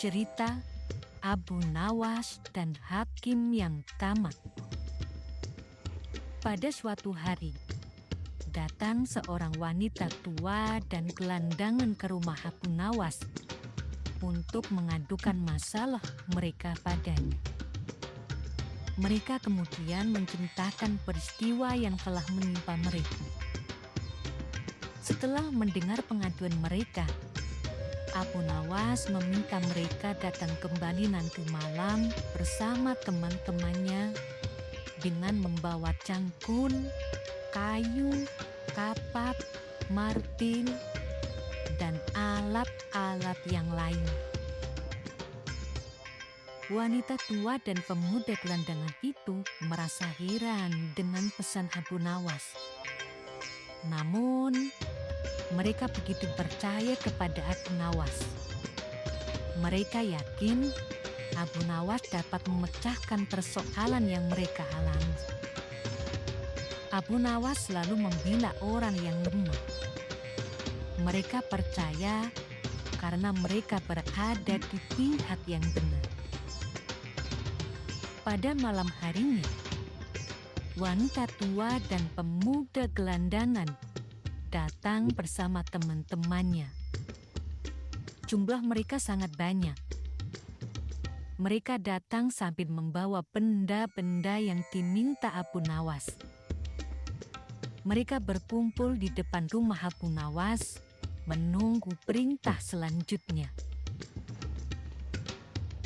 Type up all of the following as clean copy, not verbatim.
Cerita Abu Nawas dan Hakim yang tamat. Pada suatu hari, datang seorang wanita tua dan gelandangan ke rumah Abu Nawas untuk mengadukan masalah mereka padanya. Mereka kemudian menceritakan peristiwa yang telah menimpa mereka. Setelah mendengar pengaduan mereka, Abu Nawas meminta mereka datang kembali nanti malam bersama teman-temannya dengan membawa cangkul, kayu, kapak, martil, dan alat-alat yang lain. Wanita tua dan pemuda gelandangan itu merasa heran dengan pesan Abu Nawas. Namun, mereka begitu percaya kepada Abu Nawas. Mereka yakin Abu Nawas dapat memecahkan persoalan yang mereka alami. Abu Nawas selalu membela orang yang lemah. Mereka percaya karena mereka berada di pihak yang benar. Pada malam harinya, wanita tua dan pemuda gelandangan datang bersama teman-temannya. Jumlah mereka sangat banyak. Mereka datang sambil membawa benda-benda yang diminta Abu Nawas. Mereka berkumpul di depan rumah Abu Nawas menunggu perintah selanjutnya.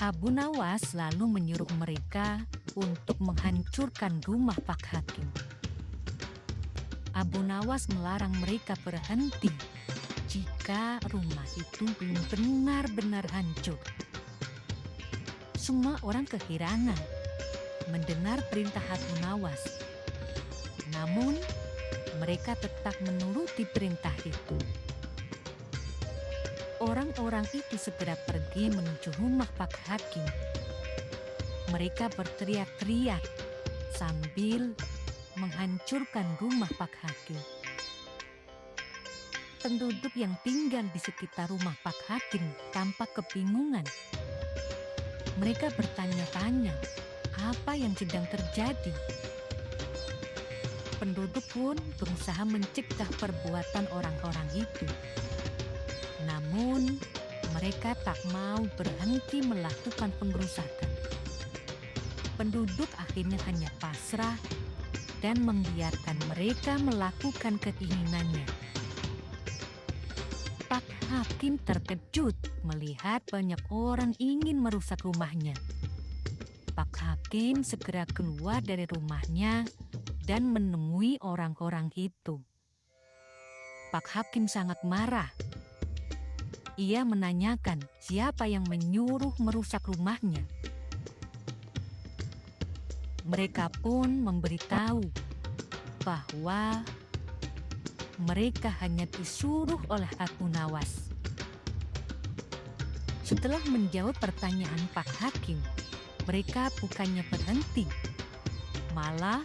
Abu Nawas lalu menyuruh mereka untuk menghancurkan rumah Pak Hakim. Abu Nawas melarang mereka berhenti jika rumah itu belum benar-benar hancur. Semua orang keherangan mendengar perintah Abu Nawas. Namun, mereka tetap menuruti perintah itu. Orang-orang itu segera pergi menuju rumah Pak Hakim. Mereka berteriak-teriak sambil menghancurkan rumah Pak Hakim. Penduduk yang tinggal di sekitar rumah Pak Hakim tampak kebingungan. Mereka bertanya-tanya apa yang sedang terjadi. Penduduk pun berusaha mencegah perbuatan orang-orang itu. Namun, mereka tak mau berhenti melakukan pengrusakan. Penduduk akhirnya hanya pasrah dan membiarkan mereka melakukan keinginannya. Pak Hakim terkejut melihat banyak orang ingin merusak rumahnya. Pak Hakim segera keluar dari rumahnya dan menemui orang-orang itu. Pak Hakim sangat marah. Ia menanyakan siapa yang menyuruh merusak rumahnya. Mereka pun memberitahu bahwa mereka hanya disuruh oleh Abu Nawas. Setelah menjawab pertanyaan Pak Hakim, mereka bukannya berhenti, malah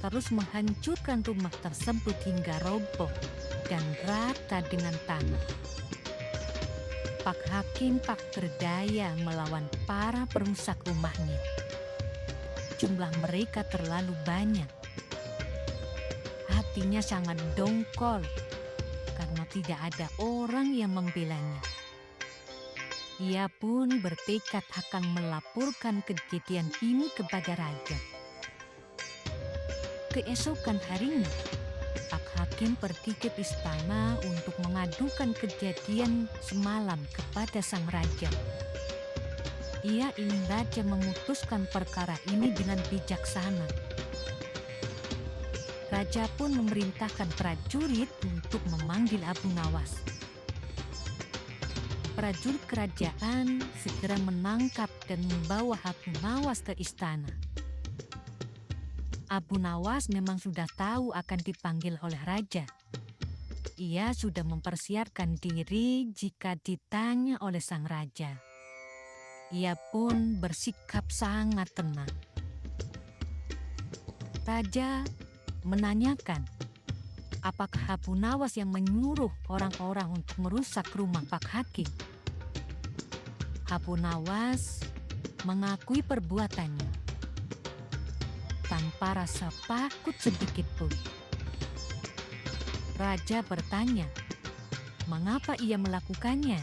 terus menghancurkan rumah tersebut hingga roboh dan rata dengan tanah. Pak Hakim tak berdaya melawan para perusak rumahnya. Jumlah mereka terlalu banyak. Hatinya sangat dongkol karena tidak ada orang yang membelanya. Ia pun bertekad akan melaporkan kejadian ini kepada raja. Keesokan harinya, Pak Hakim pergi ke istana untuk mengadukan kejadian semalam kepada sang raja. Ia ingin raja memutuskan perkara ini dengan bijaksana. Raja pun memerintahkan prajurit untuk memanggil Abu Nawas. Prajurit kerajaan segera menangkap dan membawa Abu Nawas ke istana. Abu Nawas memang sudah tahu akan dipanggil oleh raja. Ia sudah mempersiapkan diri jika ditanya oleh sang raja. Ia pun bersikap sangat tenang. Raja menanyakan, apakah Abu Nawas yang menyuruh orang-orang untuk merusak rumah Pak Hakim? Abu Nawas mengakui perbuatannya tanpa rasa takut sedikit pun. Raja bertanya, mengapa ia melakukannya?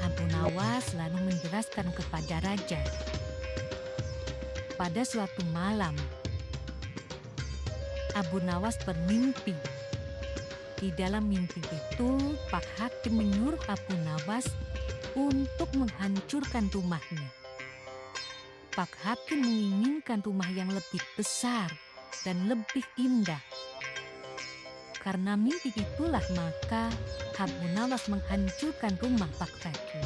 Abu Nawas lalu menjelaskan kepada raja. Pada suatu malam, Abu Nawas bermimpi. Di dalam mimpi itu, Pak Hakim menyuruh Abu Nawas untuk menghancurkan rumahnya. Pak Hakim menginginkan rumah yang lebih besar dan lebih indah. Karena mimpi itulah maka Abu Nawas menghancurkan rumah Pak Hakim.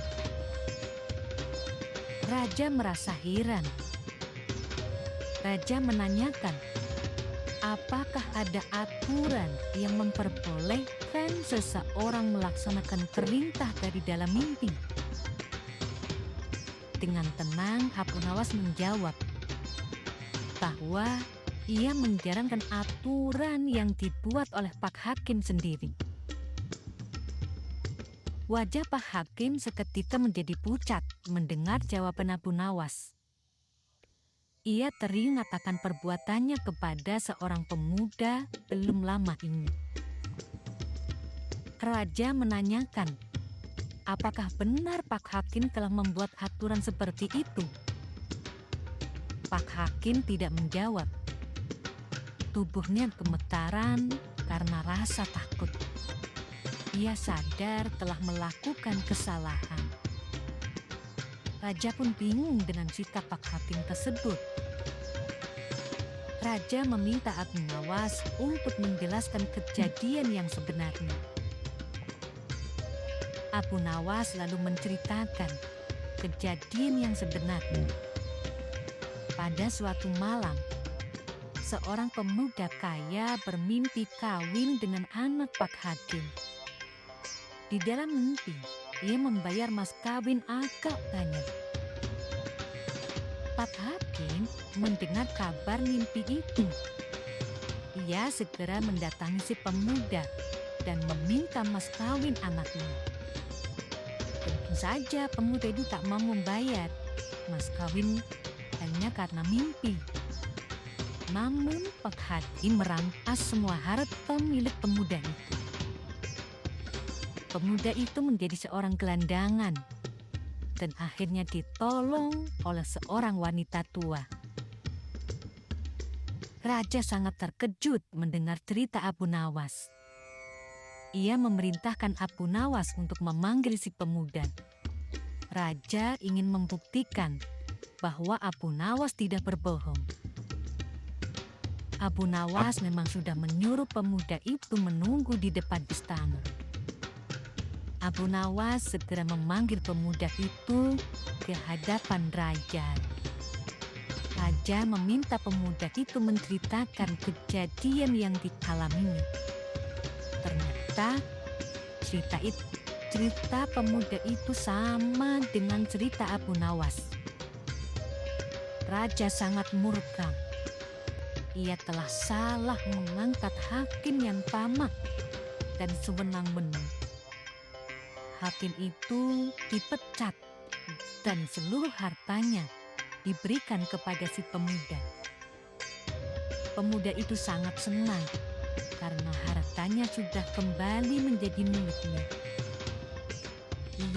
Raja merasa heran. Raja menanyakan, apakah ada aturan yang memperbolehkan seseorang melaksanakan perintah dari dalam mimpi? Dengan tenang, Abu Nawas menjawab bahwa ia menjalankan aturan yang dibuat oleh Pak Hakim sendiri. Wajah Pak Hakim seketika menjadi pucat mendengar jawaban Abu Nawas. Ia teringat akan perbuatannya kepada seorang pemuda belum lama ini. Raja menanyakan, apakah benar Pak Hakim telah membuat aturan seperti itu? Pak Hakim tidak menjawab. Tubuhnya gemetaran karena rasa takut. Ia sadar telah melakukan kesalahan. Raja pun bingung dengan sikap Pak Hakim tersebut. Raja meminta Abu Nawas untuk menjelaskan kejadian yang sebenarnya. Abu Nawas lalu menceritakan kejadian yang sebenarnya. Pada suatu malam, seorang pemuda kaya bermimpi kawin dengan anak Pak Hakim. Di dalam mimpi, ia membayar mas kawin agak banyak. Pak Hakim mendengar kabar mimpi itu. Ia segera mendatangi si pemuda dan meminta mas kawin anaknya. Tentu saja pemuda itu tak mau membayar mas kawin hanya karena mimpi. Namun Pak Hakim merampas semua harta milik pemuda itu. Pemuda itu menjadi seorang gelandangan dan akhirnya ditolong oleh seorang wanita tua. Raja sangat terkejut mendengar cerita Abu Nawas. Ia memerintahkan Abu Nawas untuk memanggil si pemuda. Raja ingin membuktikan bahwa Abu Nawas tidak berbohong. Abu Nawas memang sudah menyuruh pemuda itu menunggu di depan istana. Abu Nawas segera memanggil pemuda itu ke hadapan raja. Raja meminta pemuda itu menceritakan kejadian yang dialaminya. Ternyata cerita pemuda itu sama dengan cerita Abu Nawas. Raja sangat murka. Ia telah salah mengangkat hakim yang tamak dan sewenang-wenang. Hakim itu dipecat dan seluruh hartanya diberikan kepada si pemuda. Pemuda itu sangat senang karena hartanya sudah kembali menjadi miliknya.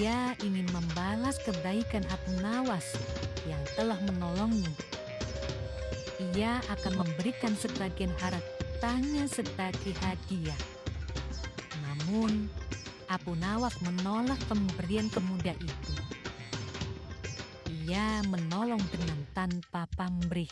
Ia ingin membalas kebaikan Abu Nawas yang telah menolongnya. Ia akan memberikan sebagian hartanya sebagai hadiah. Namun Abu Nawas menolak pemberian pemuda itu. Ia menolong dengan tanpa pamrih.